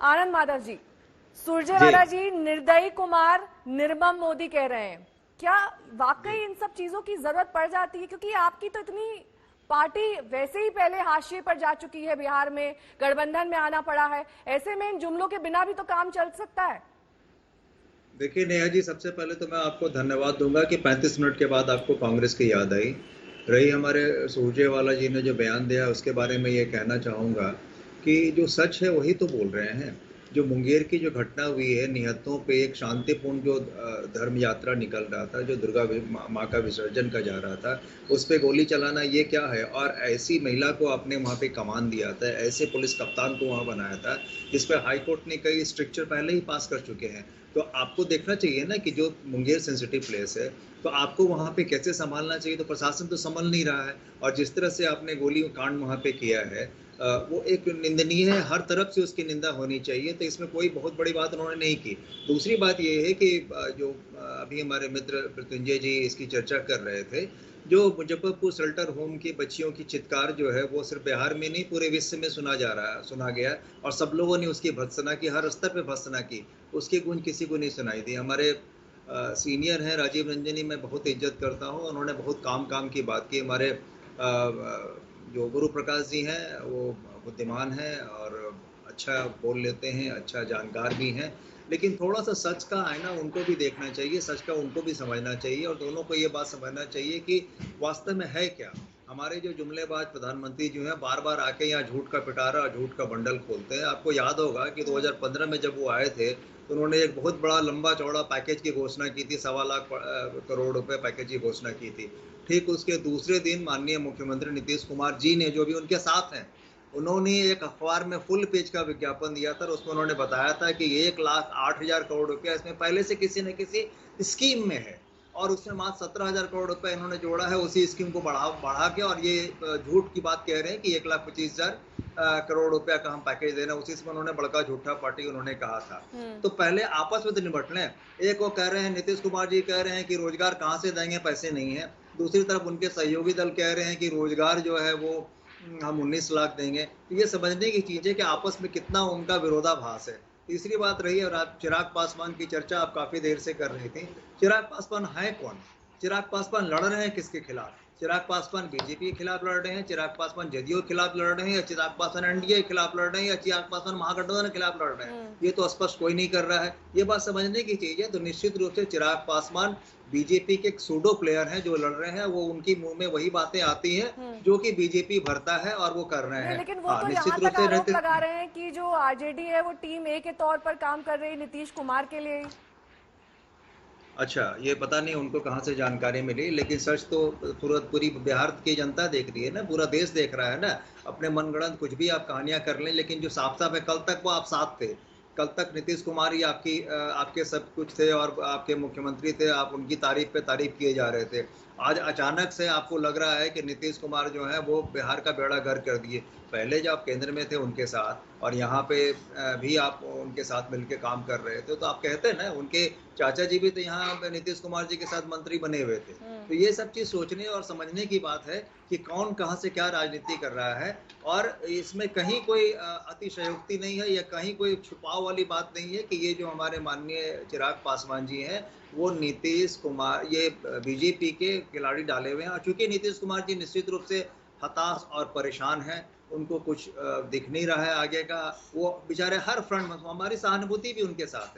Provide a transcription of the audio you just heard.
आनंद माधव जी, जी। सुरजेवाला जी निर्दयी कुमार निर्मम मोदी कह रहे हैं। क्या वाकई जी इन सब चीजों की जरूरत पड़ जाती है? क्योंकि आपकी तो इतनी पार्टी वैसे ही पहले हाशिए पर जा चुकी है, बिहार में गठबंधन में आना पड़ा है। ऐसे में इन जुमलों के बिना भी तो काम चल सकता है। देखिए नेहा जी, सबसे पहले तो मैं आपको धन्यवाद दूंगा कि 35 मिनट के बाद आपको कांग्रेस की याद आई। रही हमारे सुरजेवाला जी ने जो बयान दिया उसके बारे में ये कहना चाहूँगा कि जो सच है वही तो बोल रहे हैं। जो मुंगेर की जो घटना हुई है, निहत्थों पे एक शांतिपूर्ण जो धर्म यात्रा निकल रहा था, जो दुर्गा माँ का विसर्जन का जा रहा था, उस पे गोली चलाना ये क्या है? और ऐसी महिला को आपने वहाँ पे कमान दिया था, ऐसे पुलिस कप्तान को वहाँ बनाया था, जिस पे हाई कोर्ट ने कई स्ट्रिक्चर पहले ही पास कर चुके हैं। तो आपको देखना चाहिए ना कि जो मुंगेर सेंसिटिव प्लेस है, तो आपको वहाँ पे कैसे संभालना चाहिए। तो प्रशासन तो संभल नहीं रहा है, और जिस तरह से आपने गोली कांड वहाँ पे किया है, वो एक निंदनीय है। हर तरफ से उसकी निंदा होनी चाहिए, तो इसमें कोई बहुत बड़ी बात उन्होंने नहीं की। दूसरी बात ये है कि जो अभी हमारे मित्र मृत्युंजय जी इसकी चर्चा कर रहे थे, जो मुजफ्फरपुर शेल्टर होम की बच्चियों की चित्कार जो है वो सिर्फ बिहार में नहीं पूरे विश्व में सुना गया, और सब लोगों ने उसकी भर्त्सना की, हर स्तर पे भर्त्सना की। उसकी गूंज किसी को नहीं सुनाई दी। हमारे सीनियर हैं राजीव रंजनी, मैं बहुत इज्जत करता हूँ, उन्होंने बहुत काम काम की बात की। हमारे जो गुरु प्रकाश जी हैं वो बुद्धिमान हैं और अच्छा बोल लेते हैं, अच्छा जानकार भी हैं, लेकिन थोड़ा सा सच का आईना उनको भी देखना चाहिए, सच का उनको भी समझना चाहिए, और दोनों को ये बात समझना चाहिए कि वास्तव में है क्या। हमारे जो जुमलेबाज प्रधानमंत्री जो है बार बार आके यहाँ झूठ का पिटारा और झूठ का बंडल खोलते हैं। आपको याद होगा कि 2015 में जब वो आए थे, तो उन्होंने एक बहुत बड़ा लंबा चौड़ा पैकेज की घोषणा की थी, 1.25 लाख करोड़ रुपए पैकेज की घोषणा की थी। ठीक उसके दूसरे दिन माननीय मुख्यमंत्री नीतीश कुमार जी ने, जो भी उनके साथ हैं, उन्होंने एक अखबार में फुल पेज का विज्ञापन दिया था, और उसमें उन्होंने बताया था कि 1,08,000 करोड़ रुपया इसमें पहले से किसी न किसी स्कीम में है, और उसमें मात्र 17,000 करोड़ रुपए इन्होंने जोड़ा है उसी स्कीम को बढ़ा के, और ये झूठ की बात कह रहे हैं कि 1,25,000 करोड़ रुपया का हम पैकेज दे रहे हैं। उसी से उन्होंने बड़का झूठा पार्टी उन्होंने कहा था। हम्म। तो पहले आपस में तो निपट लें। एक वो कह रहे हैं, नीतीश कुमार जी कह रहे हैं कि रोजगार कहाँ से देंगे, पैसे नहीं है। दूसरी तरफ उनके सहयोगी दल कह रहे हैं कि रोजगार जो है वो हम 19 लाख देंगे। तो ये समझने की चीज़ है कि आपस में कितना उनका विरोधाभास है। तीसरी बात रही, और आप चिराग पासवान की चर्चा आप काफ़ी देर से कर रही थी। चिराग पासवान है कौन? चिराग पासवान लड़ रहे हैं किसके खिलाफ? चिराग पासवान बीजेपी के खिलाफ लड़ रहे हैं, चिराग पासवान जदयू के खिलाफ लड़ रहे हैं, या चिराग पासवान एनडीए के खिलाफ लड़ रहे हैं, या चिराग पासवान महागठबंधन के खिलाफ लड़ रहे हैं? हम्म। ये तो स्पष्ट कोई नहीं कर रहा है। ये बात समझने की चीज़ है। तो निश्चित रूप से चिराग पासवान बीजेपी के एक सूडो प्लेयर हैं जो लड़ रहे हैं, वो उनकी मुंह में वही बातें आती हैं हम्म। जो कि बीजेपी भरता है, और वो कर रहे नहीं, हैं। लेकिन वो हाँ, तो यहां निश्चित रूप तक से आरोप रहते। लगा रहे हैं कि जो आरजेडी है वो टीम ए के तौर पर काम कर रही है नीतीश कुमार के लिए ही। अच्छा, ये पता नहीं उनको कहाँ से जानकारी मिली, लेकिन सच तो पूरी बिहार की जनता देख रही है ना, पूरा देश देख रहा है ना। अपने मनगढ़ंत कुछ भी आप कहानियां कर लें, लेकिन जो साफ साफ है, कल तक वो आप साथ थे। कल तक नीतीश कुमार ही आपके सब कुछ थे, और आपके मुख्यमंत्री थे, आप उनकी तारीफ पे तारीफ किए जा रहे थे। आज अचानक से आपको लग रहा है कि नीतीश कुमार जो है वो बिहार का बेड़ा गर्क कर दिए। पहले जब आप केंद्र में थे उनके साथ, और यहाँ पे भी आप उनके साथ मिलकर काम कर रहे थे, तो आप कहते हैं ना, उनके चाचा जी भी तो यहाँ नीतीश कुमार जी के साथ मंत्री बने हुए थे। हम्म। तो ये सब चीज़ सोचने और समझने की बात है कि कौन कहाँ से क्या राजनीति कर रहा है, और इसमें कहीं कोई अतिशयोक्ति नहीं है, या कहीं कोई छुपाव वाली बात नहीं है कि ये जो हमारे माननीय चिराग पासवान जी हैं, वो नीतीश कुमार, ये बीजेपी के खिलाड़ी डाले हुए हैं। और चूंकि नीतीश कुमार जी निश्चित रूप से हताश और परेशान हैं, उनको कुछ दिख नहीं रहा है आगे का, वो बेचारे हर फ्रंट में, हमारी सहानुभूति भी उनके साथ है।